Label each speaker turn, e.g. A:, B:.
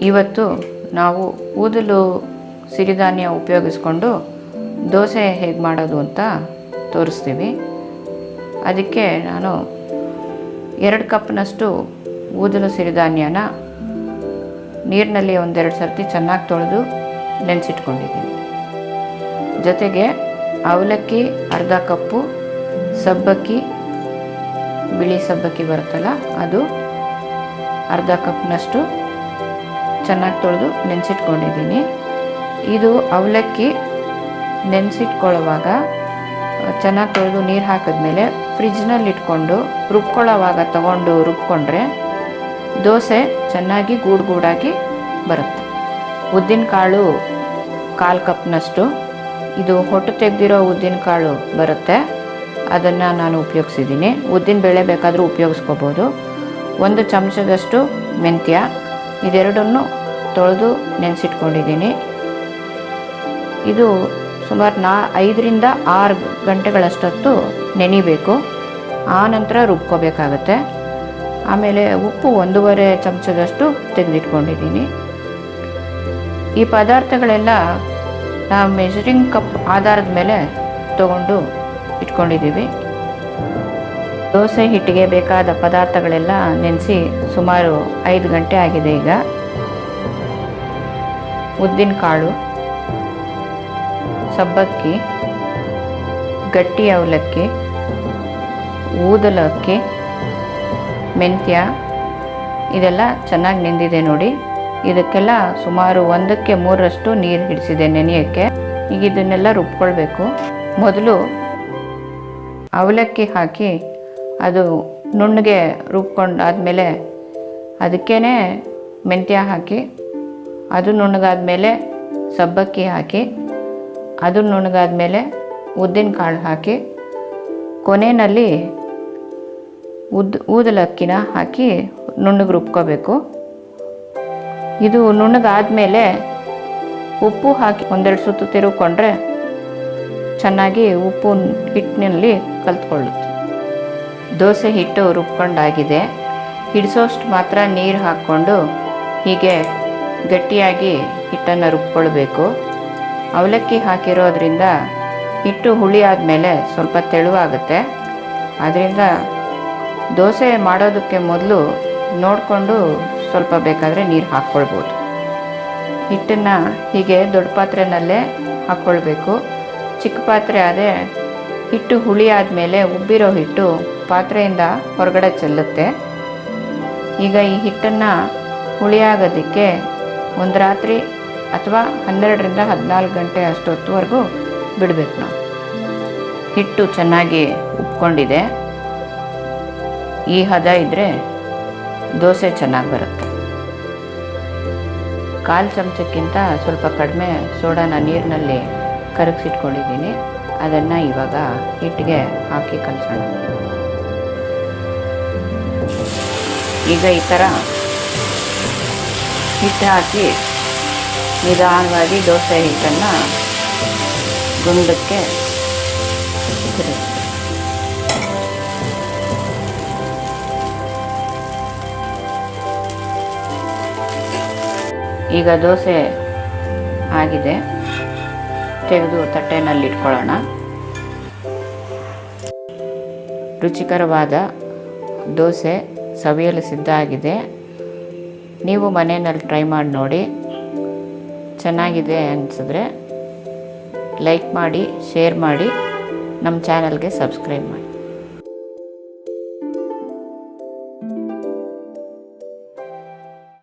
A: ಇವತ್ತು ನಾವು ಊದಲು ಸಿರಿಧಾನ್ಯ ಉಪಯೋಗಿಸ್ಕೊಂಡು ದೋಸೆ ಹೇಗೆ ಮಾಡೋದು ಅಂತ ತೋರಿಸ್ತೀವಿ. ಅದಕ್ಕೆ ನಾನು 2 ಕಪ್ನಷ್ಟು ಊದಲು ಸಿರಿಧಾನ್ಯನ ನೀರಿನಲ್ಲಿ ಒಂದೆರಡು ಸರ್ತಿ ಚೆನ್ನಾಗಿ ತೊಳೆದು ನೆನೆಸಿಟ್ಕೊಂಡಿದ್ದೀನಿ. ಜೊತೆಗೆ ಅವಲಕ್ಕಿ ಅರ್ಧ ಕಪ್ಪು, ಸಬ್ಬಕ್ಕಿ, ಬಿಳಿ ಸಬ್ಬಕ್ಕಿ ಬರುತ್ತಲ್ಲ ಅದು ಅರ್ಧ ಕಪ್ನಷ್ಟು ಚೆನ್ನಾಗಿ ತೊಳೆದು ನೆನೆಸಿಟ್ಕೊಂಡಿದ್ದೀನಿ. ಇದು ಅವಲಕ್ಕಿ ನೆನೆಸಿಟ್ಕೊಳ್ಳುವಾಗ ಚೆನ್ನಾಗಿ ತೊಳೆದು ನೀರು ಹಾಕಿದ್ಮೇಲೆ ಫ್ರಿಜ್ನಲ್ಲಿ ಇಟ್ಕೊಂಡು ರುಬ್ಕೊಳ್ಳೋವಾಗ ತಗೊಂಡು ರುಬ್ಕೊಂಡ್ರೆ ದೋಸೆ ಚೆನ್ನಾಗಿ ಗೂಡಾಗಿ ಬರುತ್ತೆ. ಉದ್ದಿನ ಕಾಳು 1/4 ಕಪ್ನಷ್ಟು, ಇದು ಹೊಟ್ಟು ತೆಗೆದಿರೋ ಉದ್ದಿನ ಕಾಳು ಬರುತ್ತೆ, ಅದನ್ನು ನಾನು ಉಪಯೋಗಿಸಿದ್ದೀನಿ. ಉದ್ದಿನ ಬೇಳೆ ಬೇಕಾದರೂ ಉಪಯೋಗಿಸ್ಕೋಬೋದು. 1 ಚಮಚದಷ್ಟು ಮೆಂತ್ಯ, ಇದೆರಡನ್ನು ತೊಳೆದು ನೆನೆಸಿಟ್ಕೊಂಡಿದ್ದೀನಿ. ಇದು ಸುಮಾರು 5 ರಿಂದ 6 ಗಂಟೆಗಳಷ್ಟೊತ್ತು ನೆನಿಬೇಕು. ಆ ನಂತರ ರುಬ್ಕೋಬೇಕಾಗತ್ತೆ. ಆಮೇಲೆ ಉಪ್ಪು 1.5 ಚಮಚದಷ್ಟು ತೆಗೆದಿಟ್ಕೊಂಡಿದ್ದೀನಿ. ಈ ಪದಾರ್ಥಗಳೆಲ್ಲ ನಾವು ಮೆಜರಿಂಗ್ ಕಪ್ ಆಧಾರದ ಮೇಲೆ ತಗೊಂಡು ಇಟ್ಕೊಂಡಿದ್ದೀವಿ. ದೋಸೆ ಹಿಟ್ಟಿಗೆ ಬೇಕಾದ ಪದಾರ್ಥಗಳೆಲ್ಲ ನೆನೆಸಿ ಸುಮಾರು 5 ಗಂಟೆ ಆಗಿದೆ. ಈಗ ಉದ್ದಿನ ಕಾಳು, ಸಬ್ಬಕ್ಕಿ, ಗಟ್ಟಿ ಅವಲಕ್ಕಿ, ಊದಲಕ್ಕಿ, ಮೆಂತ್ಯ ಇದೆಲ್ಲ ಚೆನ್ನಾಗಿ ನೆಂದಿದೆ ನೋಡಿ. ಇದಕ್ಕೆಲ್ಲ ಸುಮಾರು 1ಕ್ಕೆ 3ರಷ್ಟು ನೀರು ಹಿಡಿಸಿದೆ ನೆನೆಯೋಕ್ಕೆ. ಈಗ ಇದನ್ನೆಲ್ಲ ರುಬ್ಕೊಳ್ಬೇಕು. ಮೊದಲು ಅವಲಕ್ಕಿ ಹಾಕಿ ಅದು ನುಣ್ಣಗೆ ರುಬ್ಕೊಂಡಾದಮೇಲೆ ಅದಕ್ಕೇ ಮೆಂತ್ಯ ಹಾಕಿ, ಅದು ನುಣ್ಣಗಾದ್ಮೇಲೆ ಸಬ್ಬಕ್ಕಿ ಹಾಕಿ, ಅದು ನುಣ್ಣಗಾದ್ಮೇಲೆ ಉದ್ದಿನ ಕಾಳು ಹಾಕಿ, ಕೊನೆಯಲ್ಲಿ ಊದಲಕ್ಕಿನ ಹಾಕಿ ನುಣ್ಣಗೆ ರುಬ್ಕೋಬೇಕು. ಇದು ನುಣ್ಣಗಾದ್ಮೇಲೆ ಉಪ್ಪು ಹಾಕಿ 1-2 ಸುತ್ತು ತಿರುಗಿಕೊಂಡ್ರೆ ಚೆನ್ನಾಗಿ ಉಪ್ಪು ಹಿಟ್ಟಿನಲ್ಲಿ ಕಲ್ತ್ಕೊಳ್ಳುತ್ತೆ. ದೋಸೆ ಹಿಟ್ಟು ರುಬ್ಕೊಂಡಾಗಿದೆ. ಹಿಡಿಸೋಷ್ಟು ಮಾತ್ರ ನೀರು ಹಾಕ್ಕೊಂಡು ಹೀಗೆ ಗಟ್ಟಿಯಾಗಿ ಹಿಟ್ಟನ್ನು ರುಬ್ಕೊಳ್ಬೇಕು. ಅವಲಕ್ಕಿ ಹಾಕಿರೋದ್ರಿಂದ ಹಿಟ್ಟು ಹುಳಿ ಆದಮೇಲೆ ಸ್ವಲ್ಪ ತೆಳುವಾಗುತ್ತೆ. ಆದ್ದರಿಂದ ದೋಸೆ ಮಾಡೋದಕ್ಕೆ ಮೊದಲು ನೋಡಿಕೊಂಡು ಸ್ವಲ್ಪ ಬೇಕಾದರೆ ನೀರು ಹಾಕ್ಕೊಳ್ಬೋದು. ಹಿಟ್ಟನ್ನು ಹೀಗೆ ದೊಡ್ಡ ಪಾತ್ರೆಯಲ್ಲೇ ಹಾಕ್ಕೊಳ್ಬೇಕು. ಚಿಕ್ಕ ಪಾತ್ರೆ ಆದರೆ ಹಿಟ್ಟು ಹುಳಿ ಆದಮೇಲೆ ಉಬ್ಬಿರೋ ಹಿಟ್ಟು ಪಾತ್ರೆಯಿಂದ ಹೊರಗಡೆ ಚೆಲ್ಲುತ್ತೆ. ಈಗ ಈ ಹಿಟ್ಟನ್ನು ಹುಳಿಯಾಗೋದಕ್ಕೆ ಒಂದು ರಾತ್ರಿ ಅಥವಾ 12 ರಿಂದ 14 ಗಂಟೆ ಅಷ್ಟೊತ್ತುವರೆಗೂ ಬಿಡಬೇಕು ನಾವು. ಹಿಟ್ಟು ಚೆನ್ನಾಗಿ ಉಬ್ಕೊಂಡಿದೆ. ಈ ಹದ ಇದ್ದರೆ ದೋಸೆ ಚೆನ್ನಾಗಿ ಬರುತ್ತೆ. 1/4 ಚಮಚಕ್ಕಿಂತ ಸ್ವಲ್ಪ ಕಡಿಮೆ ಸೋಡಾನ ನೀರಿನಲ್ಲಿ ಕರಗಿಸಿಟ್ಕೊಂಡಿದ್ದೀನಿ. ಅದನ್ನು ಇವಾಗ ಹಿಟ್ಟಿಗೆ ಹಾಕಿ ಕಲಸೋಣ. ಈಗ ಈ ಥರ ಹಿಟ್ಟು ಹಾಕಿ ನಿಧಾನವಾಗಿ ದೋಸೆ ಹಿಟ್ಟನ್ನು ಗುಂಡಕ್ಕೆ ತಿರುಗಿಸಿ. ಈಗ ದೋಸೆ ಆಗಿದೆ. ತೆಗೆದು ತಟ್ಟೆನಲ್ಲಿ ಇಟ್ಕೊಳ್ಳೋಣ. ರುಚಿಕರವಾದ ದೋಸೆ ಸವಿಯಲು ಸಿದ್ಧ ಆಗಿದೆ. ನೀವು ಮನೆಯಲ್ಲಿ ಟ್ರೈ ಮಾಡಿ ನೋಡಿ. ಚೆನ್ನಾಗಿದೆ ಅನಿಸಿದ್ರೆ ಲೈಕ್ ಮಾಡಿ, ಶೇರ್ ಮಾಡಿ, ನಮ್ಮ ಚಾನಲ್ಗೆ ಸಬ್ಸ್ಕ್ರೈಬ್ ಮಾಡಿ.